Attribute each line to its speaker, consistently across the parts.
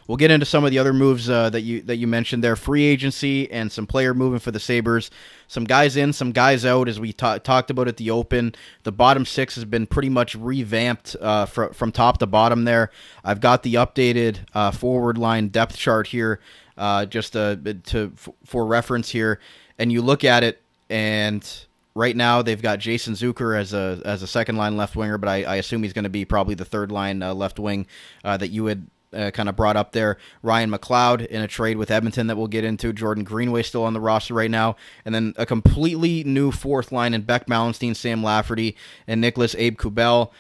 Speaker 1: we'll get into some of the other moves that you mentioned there. Free agency and some player movement for the Sabres. Some guys in, some guys out, as we talked about at the Open. The bottom six has been pretty much revamped from top to bottom there. I've got the updated forward line depth chart here just for reference here. And you look at it, and right now they've got Jason Zucker as a second line left winger, but I assume he's going to be probably the third line left wing that you had kind of brought up there. Ryan McLeod in a trade with Edmonton that we'll get into. Jordan Greenway still on the roster right now. And then a completely new fourth line in Beck Mallenstein, Sam Lafferty, and Nicholas aube-kubel.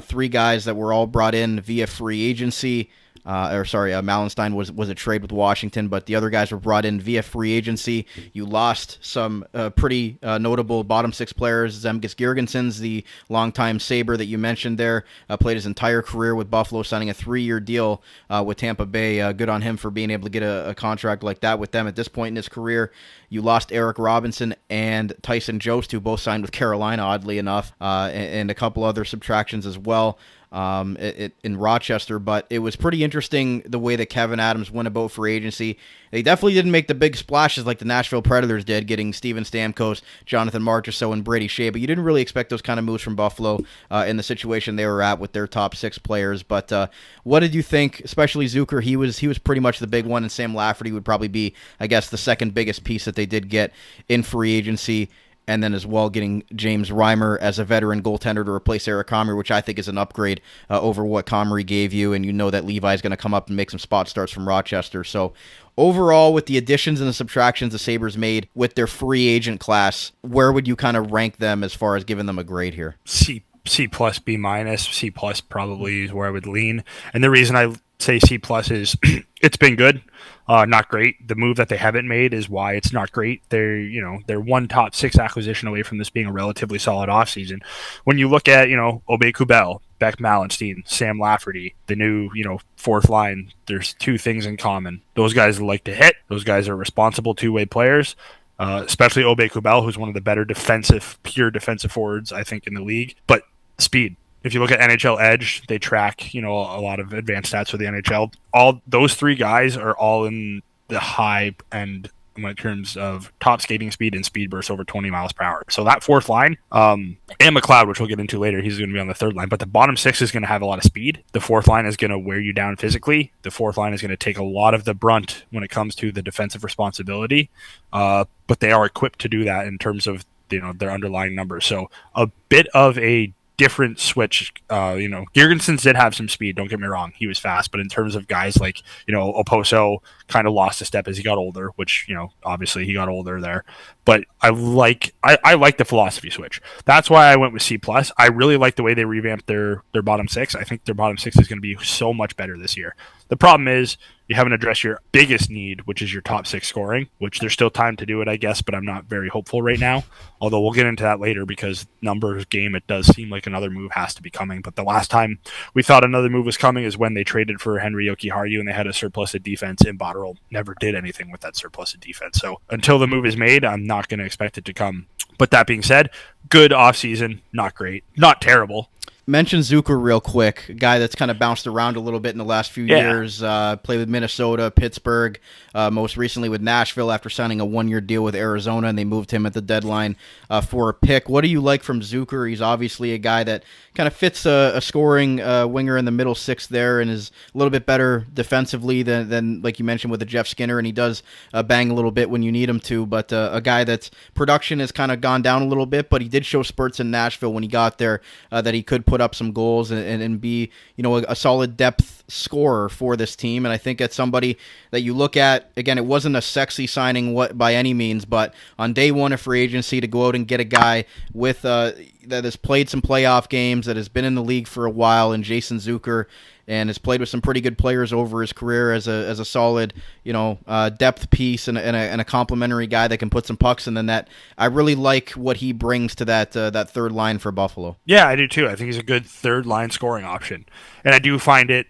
Speaker 1: Three guys that were all brought in via free agency. Mallenstein was a trade with Washington, but the other guys were brought in via free agency. You lost some pretty notable bottom six players. Zemgus Girgensons, the longtime Sabre that you mentioned there, played his entire career with Buffalo, signing a 3-year deal with Tampa Bay. Good on him for being able to get a contract like that with them at this point in his career. You lost Eric Robinson and Tyson Jost, who both signed with Carolina, oddly enough, and a couple other subtractions as well. In Rochester, but it was pretty interesting the way that Kevin Adams went about free agency. They definitely didn't make the big splashes like the Nashville Predators did, getting Steven Stamkos, Jonathan Marchessault, and Brady Shea, but you didn't really expect those kind of moves from Buffalo in the situation they were at with their top six players. But what did you think, especially Zucker? He was pretty much the big one, and Sam Lafferty would probably be, I guess, the second biggest piece that they did get in free agency. And then as well getting James Reimer as a veteran goaltender to replace Eric Comrie, which I think is an upgrade over what Comrie gave you. And you know that Levi's going to come up and make some spot starts from Rochester. So overall, with the additions and the subtractions the Sabres made with their free agent class, where would you kind of rank them as far as giving them a grade here?
Speaker 2: C plus, B minus. C plus probably is where I would lean. And the reason I say C plus is it's been good. Not great. The move that they haven't made is why it's not great. They're one top six acquisition away from this being a relatively solid offseason. When you look at, aube-kubel, Beck Mallenstein, Sam Lafferty, the new, fourth line, there's two things in common. Those guys like to hit. Those guys are responsible two-way players, especially aube-kubel, who's one of the better pure defensive forwards, I think, in the league. But speed. If you look at NHL Edge, they track, a lot of advanced stats for the NHL. All those three guys are all in the high end in terms of top skating speed and speed bursts over 20 miles per hour. So that fourth line, and McLeod, which we'll get into later, he's going to be on the third line. But the bottom six is going to have a lot of speed. The fourth line is going to wear you down physically. The fourth line is going to take a lot of the brunt when it comes to the defensive responsibility. But they are equipped to do that in terms of their underlying numbers. So a bit of a different switch. Girgensons did have some speed, don't get me wrong, he was fast, but in terms of guys like Oposo kind of lost a step as he got older, which obviously he got older there, but I like the philosophy switch. That's why I went with C plus. I really like the way they revamped their bottom six. I think their bottom six is going to be so much better this year. The problem is you haven't addressed your biggest need, which is your top six scoring, which there's still time to do it, I guess, but I'm not very hopeful right now. Although we'll get into that later because numbers game, it does seem like another move has to be coming. But the last time we thought another move was coming is when they traded for Henry Jokiharju and they had a surplus of defense, and Botterill never did anything with that surplus of defense. So until the move is made, I'm not going to expect it to come. But that being said, good offseason, not great, not terrible.
Speaker 1: Mention Zucker real quick, a guy that's kind of bounced around a little bit in the last few years, played with Minnesota, Pittsburgh, most recently with Nashville after signing a 1-year deal with Arizona, and they moved him at the deadline for a pick. What do you like from Zucker? He's obviously a guy that kind of fits a scoring winger in the middle six there and is a little bit better defensively than like you mentioned with the Jeff Skinner, and he does bang a little bit when you need him to, but a guy that's production has kind of gone down a little bit, but he did show spurts in Nashville when he got there that he could put up some goals and be a solid depth scorer for this team. And I think it's somebody that you look at, again, it wasn't a sexy signing by any means, but on day one of free agency to go out and get a guy with that has played some playoff games, that has been in the league for a while, and Jason Zucker, and has played with some pretty good players over his career as a solid, depth piece and a complimentary guy that can put some pucks in the net. I really like what he brings to that third line for Buffalo.
Speaker 2: Yeah, I do too. I think he's a good third line scoring option, and I do find it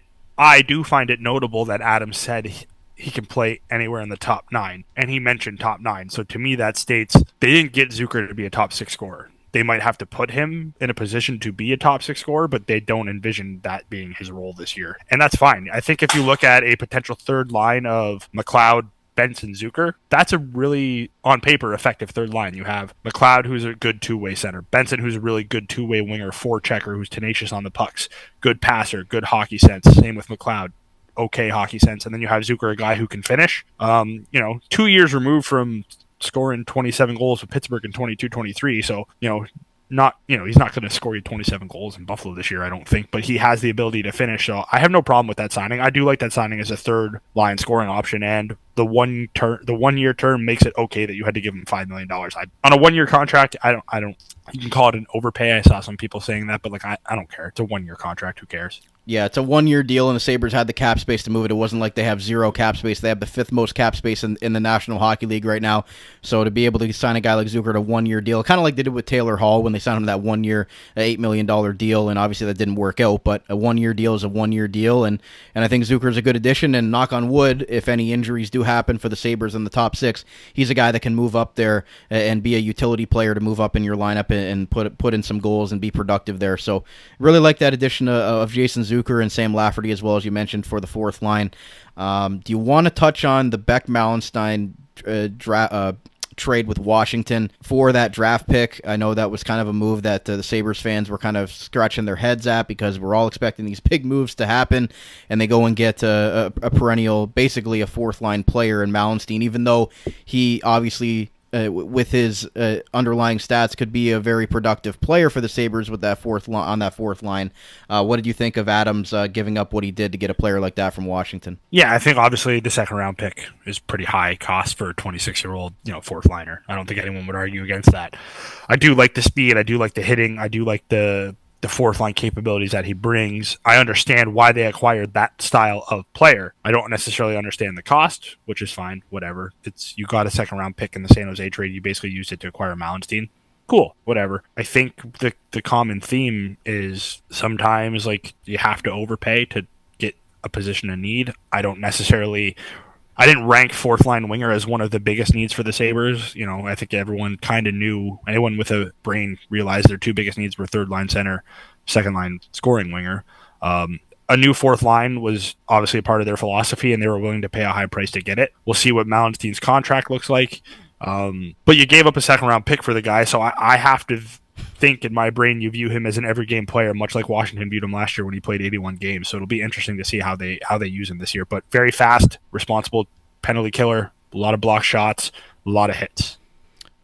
Speaker 2: notable that Adams said he can play anywhere in the top 9, and he mentioned top 9. So to me, that states they didn't get Zucker to be a top 6 scorer. they might have to put him in a position to be a top six scorer, but they don't envision that being his role this year. And that's fine. I think if you look at a potential third line of McLeod, Benson, Zucker, that's a really, on paper, effective third line. You have McLeod, who's a good two-way center. Benson, who's a really good two-way winger, forechecker, who's tenacious on the pucks. Good passer, good hockey sense. Same with McLeod. Okay hockey sense. And then you have Zucker, a guy who can finish. 2 years removed from scoring 27 goals with Pittsburgh in 22-23. So, he's not going to score you 27 goals in Buffalo this year, I don't think, but he has the ability to finish. So I have no problem with that signing. I do like that signing as a third line scoring option, and the 1 year term makes it okay that you had to give him $5 million. On a 1 year contract, I don't. You can call it an overpay. I saw some people saying that, but I don't care. It's a 1 year contract. Who cares?
Speaker 1: Yeah, it's a 1 year deal, and the Sabres had the cap space to move it. It wasn't like they have zero cap space. They have the fifth most cap space in the National Hockey League right now. So to be able to sign a guy like Zucker to a 1 year deal, kind of like they did with Taylor Hall when they signed him to that 1 year, $8 million deal, and obviously that didn't work out, but a 1 year deal is a 1 year deal, and I think Zucker is a good addition, and knock on wood, if any injuries do happen for the Sabres in the top six, he's a guy that can move up there and be a utility player to move up in your lineup and put in some goals and be productive there. So really like that addition of Jason Zucker and Sam Lafferty, as well as you mentioned, for the fourth line. Do you want to touch on the Beck-Mallenstein trade with Washington for that draft pick? I know that was kind of a move that the Sabres fans were kind of scratching their heads at, because we're all expecting these big moves to happen, and they go and get a perennial, basically a fourth line player in Mallenstein, even though he obviously with his underlying stats could be a very productive player for the Sabres with that fourth line. What did you think of Adams giving up what he did to get a player like that from Washington?
Speaker 2: Yeah, I think obviously the second round pick is pretty high cost for a 26-year-old, fourth liner. I don't think anyone would argue against that. I do like the speed. I do like the hitting. I do like the fourth line capabilities that he brings. I understand why they acquired that style of player. I don't necessarily understand the cost, which is fine, whatever. You got a second round pick in the San Jose trade. You basically used it to acquire Mallenstein. Cool, whatever. I think the common theme is sometimes you have to overpay to get a position of need. I didn't rank fourth line winger as one of the biggest needs for the Sabres. I think everyone kind of knew, anyone with a brain realized their two biggest needs were third line center, second line scoring winger. A new fourth line was obviously a part of their philosophy, and they were willing to pay a high price to get it. We'll see what Mallenstein's contract looks like. But you gave up a second round pick for the guy, so I have to think in my brain you view him as an every game player, much like Washington viewed him last year when he played 81 games. So it'll be interesting to see how they use him this year. But very fast, responsible, penalty killer, a lot of block shots, a lot of hits.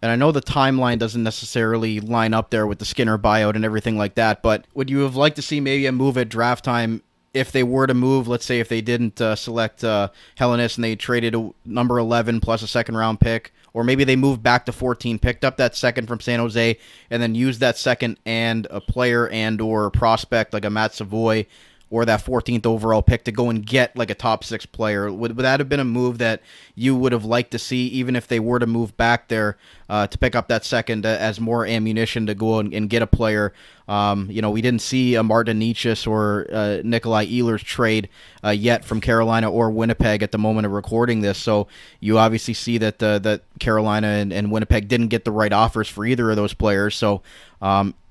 Speaker 1: And I know the timeline doesn't necessarily line up there with the Skinner buyout and everything like that, but would you have liked to see maybe a move at draft time if they were to move? Let's say if they didn't select Hellenis and they traded number 11 plus a second round pick, or maybe they moved back to 14, picked up that second from San Jose, and then used that second and a player and or prospect like a Matt Savoy or that 14th overall pick to go and get like a top six player. Would that have been a move that you would have liked to see, even if they were to move back there to pick up that second as more ammunition to go and get a player? We didn't see a Martin Necas or Nikolai Ehlers trade yet from Carolina or Winnipeg at the moment of recording this. So you obviously see that that Carolina and Winnipeg didn't get the right offers for either of those players. So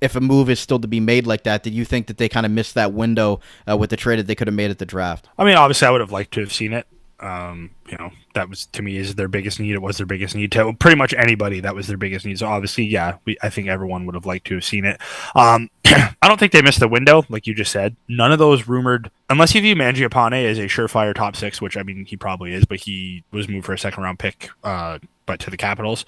Speaker 1: if a move is still to be made like that, did you think that they kind of missed that window with the trade that they could have made at the draft?
Speaker 2: I mean, obviously, I would have liked to have seen it. That was, to me, is their biggest need. It was their biggest need. To pretty much anybody, that was their biggest need. So obviously, yeah, I think everyone would have liked to have seen it. I don't think they missed the window, like you just said. None of those rumored, unless you view Mangiapane as a surefire top six, which I mean he probably is, but he was moved for a second round pick, but to the Capitals.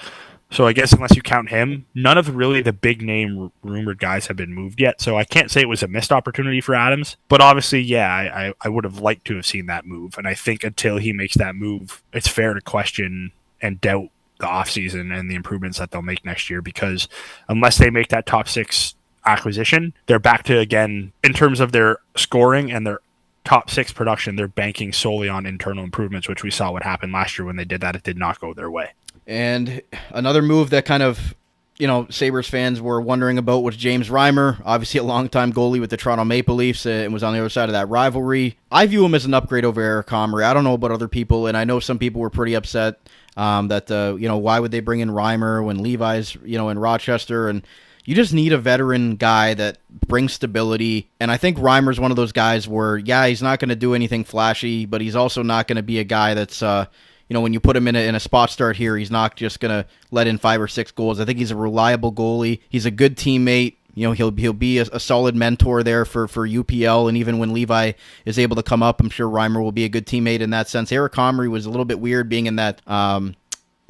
Speaker 2: So I guess unless you count him, none of really the big name rumored guys have been moved yet. So I can't say it was a missed opportunity for Adams. But obviously, yeah, I would have liked to have seen that move. And I think until he makes that move, it's fair to question and doubt the offseason and the improvements that they'll make next year. Because unless they make that top six acquisition, they're back to, again, in terms of their scoring and their top six production, they're banking solely on internal improvements, which we saw what happened last year when they did that. It did not go their way.
Speaker 1: And another move that kind of, Sabres fans were wondering about was James Reimer, obviously a longtime goalie with the Toronto Maple Leafs and was on the other side of that rivalry. I view him as an upgrade over Eric Comrie. I don't know about other people, and I know some people were pretty upset that, why would they bring in Reimer when Levi's, in Rochester, and You just need a veteran guy that brings stability. And I think Reimer's one of those guys where, yeah, he's not going to do anything flashy, but he's also not going to be a guy that's, when you put him in a spot start here, he's not just going to let in 5 or 6 goals. I think he's a reliable goalie. He's a good teammate. He'll be a solid mentor there for UPL, and even when Levi is able to come up, I'm sure Reimer will be a good teammate in that sense. Eric Comrie was a little bit weird being in that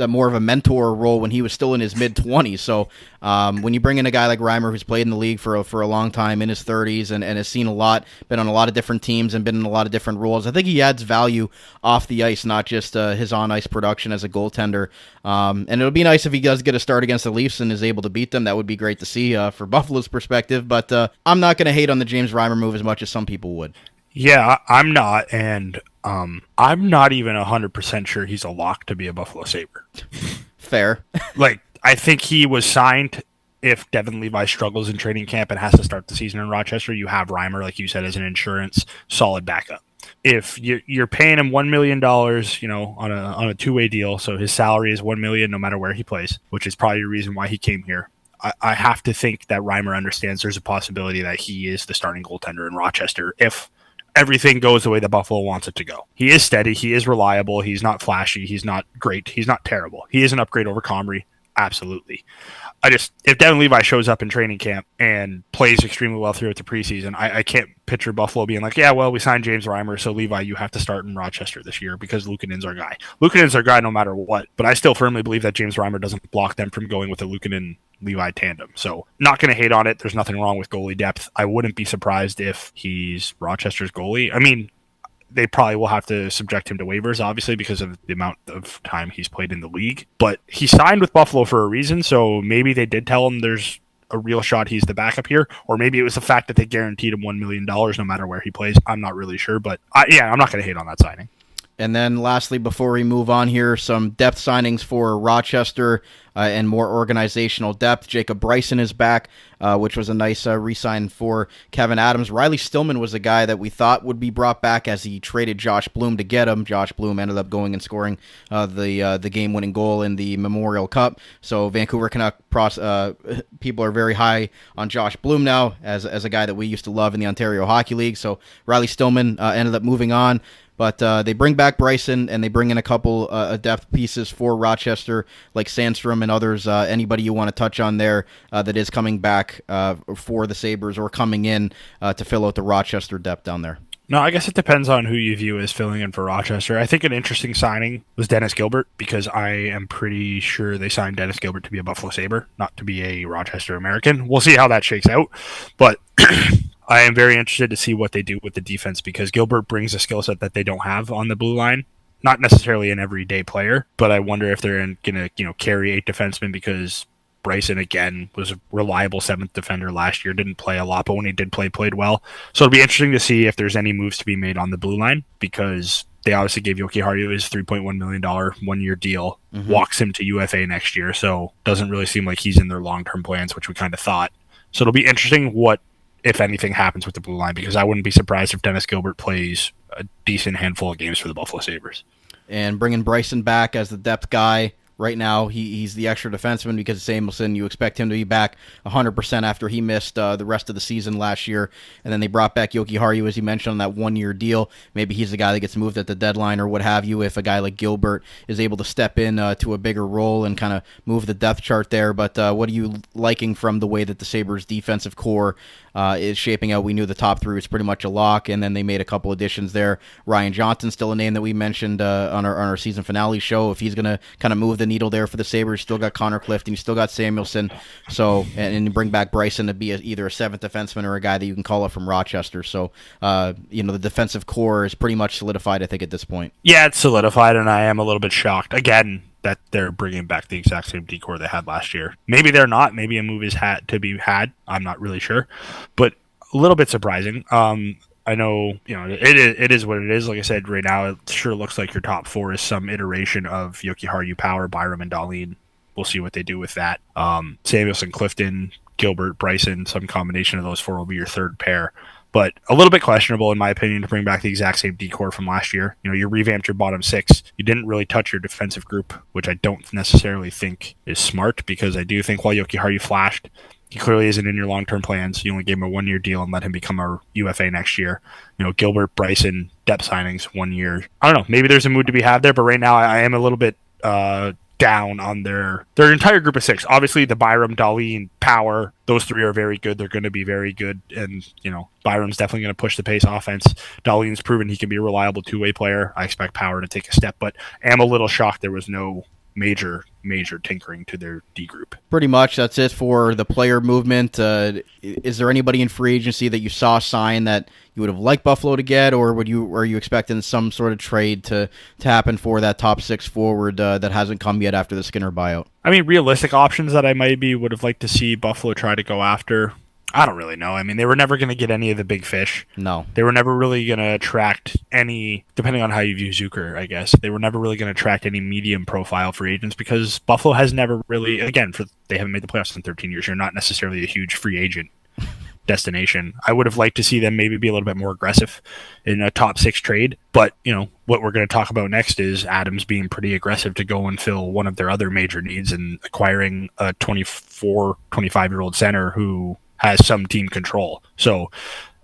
Speaker 1: more of a mentor role when he was still in his mid-20s. So when you bring in a guy like Reimer who's played in the league for a long time, in his 30s, and has seen a lot, been on a lot of different teams and been in a lot of different roles, I think he adds value off the ice, not just his on-ice production as a goaltender. And it'll be nice if he does get a start against the Leafs and is able to beat them. That would be great to see for Buffalo's perspective. But I'm not going to hate on the James Reimer move as much as some people would.
Speaker 2: Yeah, I'm not, and I'm not even 100% sure he's a lock to be a Buffalo Sabre.
Speaker 1: Fair.
Speaker 2: I think he was signed. If Devin Levi struggles in training camp and has to start the season in Rochester, you have Reimer, like you said, as an insurance solid backup. If you're paying him $1 million, on a two-way deal, so his salary is $1 million no matter where he plays, which is probably the reason why he came here. I have to think that Reimer understands there's a possibility that he is the starting goaltender in Rochester if everything goes the way that Buffalo wants it to go. He is steady. He is reliable. He's not flashy. He's not great. He's not terrible. He is an upgrade over Comrie. Absolutely. If Devin Levi shows up in training camp and plays extremely well throughout the preseason, I can't picture Buffalo being like, yeah, well, we signed James Reimer, so Levi, you have to start in Rochester this year because Luukkonen's our guy. Luukkonen's our guy no matter what, but I still firmly believe that James Reimer doesn't block them from going with a Luukkonen-Levi tandem. So not going to hate on it. There's nothing wrong with goalie depth. I wouldn't be surprised if he's Rochester's goalie. I mean, they probably will have to subject him to waivers, obviously, because of the amount of time he's played in the league. But he signed with Buffalo for a reason, so maybe they did tell him there's a real shot he's the backup here, or maybe it was the fact that they guaranteed him $1 million no matter where he plays. I'm not really sure, but I'm not going to hate on that signing.
Speaker 1: And then lastly, before we move on here, some depth signings for Rochester and more organizational depth. Jacob Bryson is back, which was a nice re-sign for Kevin Adams. Riley Stillman was a guy that we thought would be brought back as he traded Josh Bloom to get him. Josh Bloom ended up going and scoring the game-winning goal in the Memorial Cup. So Vancouver Canuck people are very high on Josh Bloom now as a guy that we used to love in the Ontario Hockey League. So Riley Stillman ended up moving on. But they bring back Bryson, and they bring in a couple depth pieces for Rochester, like Sandstrom and others. Anybody you want to touch on there that is coming back for the Sabres or coming in to fill out the Rochester depth down there?
Speaker 2: No, I guess it depends on who you view as filling in for Rochester. I think an interesting signing was Dennis Gilbert, because I am pretty sure they signed Dennis Gilbert to be a Buffalo Sabre, not to be a Rochester American. We'll see how that shakes out. But I am very interested to see what they do with the defense, because Gilbert brings a skill set that they don't have on the blue line. Not necessarily an everyday player, but I wonder if they're going to carry 8 defensemen, because Bryson, again, was a reliable 7th defender last year. Didn't play a lot, but when he did play, played well. So it'll be interesting to see if there's any moves to be made on the blue line, because they obviously gave Yoki Harju his $3.1 million one-year deal, walks him to UFA next year, so doesn't really seem like he's in their long-term plans, which we kind of thought. So it'll be interesting what, if anything, happens with the blue line, because I wouldn't be surprised if Dennis Gilbert plays a decent handful of games for the Buffalo Sabres.
Speaker 1: And bringing Bryson back as the depth guy. Right now, he's the extra defenseman because Samuelson, you expect him to be back 100% after he missed the rest of the season last year. And then they brought back Yoki Harju, as you mentioned, on that one-year deal. Maybe he's the guy that gets moved at the deadline or what have you, if a guy like Gilbert is able to step in to a bigger role and kind of move the depth chart there. But what are you liking from the way that the Sabres' defensive core is shaping out? We knew the top 3 was pretty much a lock, and then they made a couple additions there. Ryan Johnson's still a name that we mentioned on our season finale show. If he's going to kind of move the needle there for the Sabres, still got Connor Clifton, you still got Samuelson. So, and you bring back Bryson to be either a 7th defenseman or a guy that you can call up from Rochester. So, the defensive core is pretty much solidified, I think, at this point.
Speaker 2: Yeah, it's solidified, and I am a little bit shocked. Again, that they're bringing back the exact same decor they had last year. Maybe they're not. Maybe a move is to be had. I'm not really sure, but a little bit surprising. I know, it is what it is. Like I said, right now it sure looks like your top 4 is some iteration of Yoki Harju, Power, Byram, and Dahlin. We'll see what they do with that. Samuelson, Clifton, Gilbert, Bryson, some combination of those 4 will be your third pair. But a little bit questionable, in my opinion, to bring back the exact same decor from last year. You revamped your bottom 6. You didn't really touch your defensive group, which I don't necessarily think is smart, because I do think while Yoki Harju flashed, He clearly isn't in your long-term plans. You only gave him a 1-year deal and let him become a UFA next year. Gilbert, Bryson, depth signings, 1 year. I don't know. Maybe there's a mood to be had there, but right now I am a little bit down on their entire group of 6. Obviously, the Byram, Dahlin, Power, those 3 are very good. They're going to be very good, and Byram's definitely going to push the pace offense. Dahlin's proven he can be a reliable 2-way player. I expect Power to take a step, but am a little shocked there was no major tinkering to their D group.
Speaker 1: Pretty much that's it for the player movement. Is there anybody in free agency that you saw sign that you would have liked Buffalo to get, or are you expecting some sort of trade to happen for that top 6 forward that hasn't come yet after the Skinner buyout?
Speaker 2: I mean, realistic options that I would have liked to see Buffalo try to go after. I don't really know. I mean, they were never going to get any of the big fish.
Speaker 1: No.
Speaker 2: They were never really going to attract any, depending on how you view Zucker, I guess, they were never really going to attract any medium profile free agents because Buffalo has never really, again, they haven't made the playoffs in 13 years. You're not necessarily a huge free agent destination. I would have liked to see them maybe be a little bit more aggressive in a top 6 trade. But, what we're going to talk about next is Adams being pretty aggressive to go and fill one of their other major needs and acquiring a 24, 25-year-old center who has some team control. So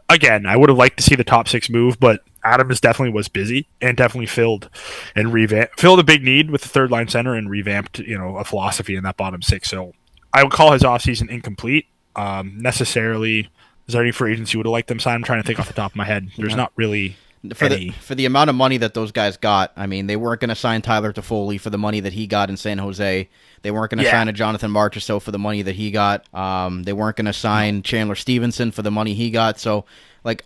Speaker 2: again, I would have liked to see the top 6 move, but Adams definitely was busy and definitely filled a big need with the third line center and revamped, a philosophy in that bottom 6. So I would call his offseason incomplete. Necessarily, is there any free agents you would have liked them sign? I'm trying to think off the top of my head. There's not really
Speaker 1: for the amount of money that those guys got. I mean, they weren't going to sign Tyler Toffoli for the money that he got in San Jose. They weren't going to sign a Jonathan Marchessault for the money that he got. They weren't going to sign Chandler Stevenson for the money he got. So,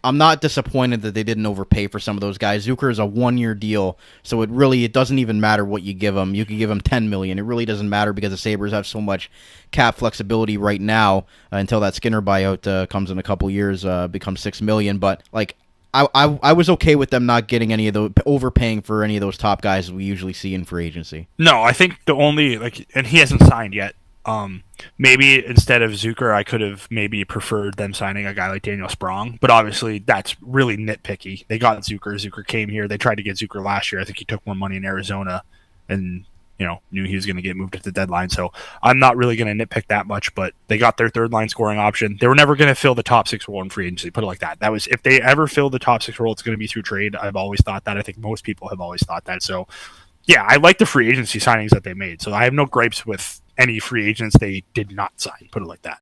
Speaker 1: I'm not disappointed that they didn't overpay for some of those guys. Zucker is a 1-year deal, so it doesn't even matter what you give him. You could give him $10 million. It really doesn't matter because the Sabres have so much cap flexibility right now until that Skinner buyout comes in a couple years, becomes $6 million. But I was okay with them not getting any of the overpaying for any of those top guys we usually see in free agency.
Speaker 2: No, I think the only and he hasn't signed yet. Maybe instead of Zucker, I could have maybe preferred them signing a guy like Daniel Sprong, but obviously that's really nitpicky. They got Zucker. Zucker came here. They tried to get Zucker last year. I think he took more money in Arizona and knew he was going to get moved at the deadline. So I'm not really going to nitpick that much, but they got their third line scoring option. They were never going to fill the top 6 role in free agency, put it like that. That was, if they ever fill the top 6 role, it's going to be through trade. I've always thought that. I think most people have always thought that. So yeah, I like the free agency signings that they made. So I have no gripes with any free agents they did not sign, put it like that.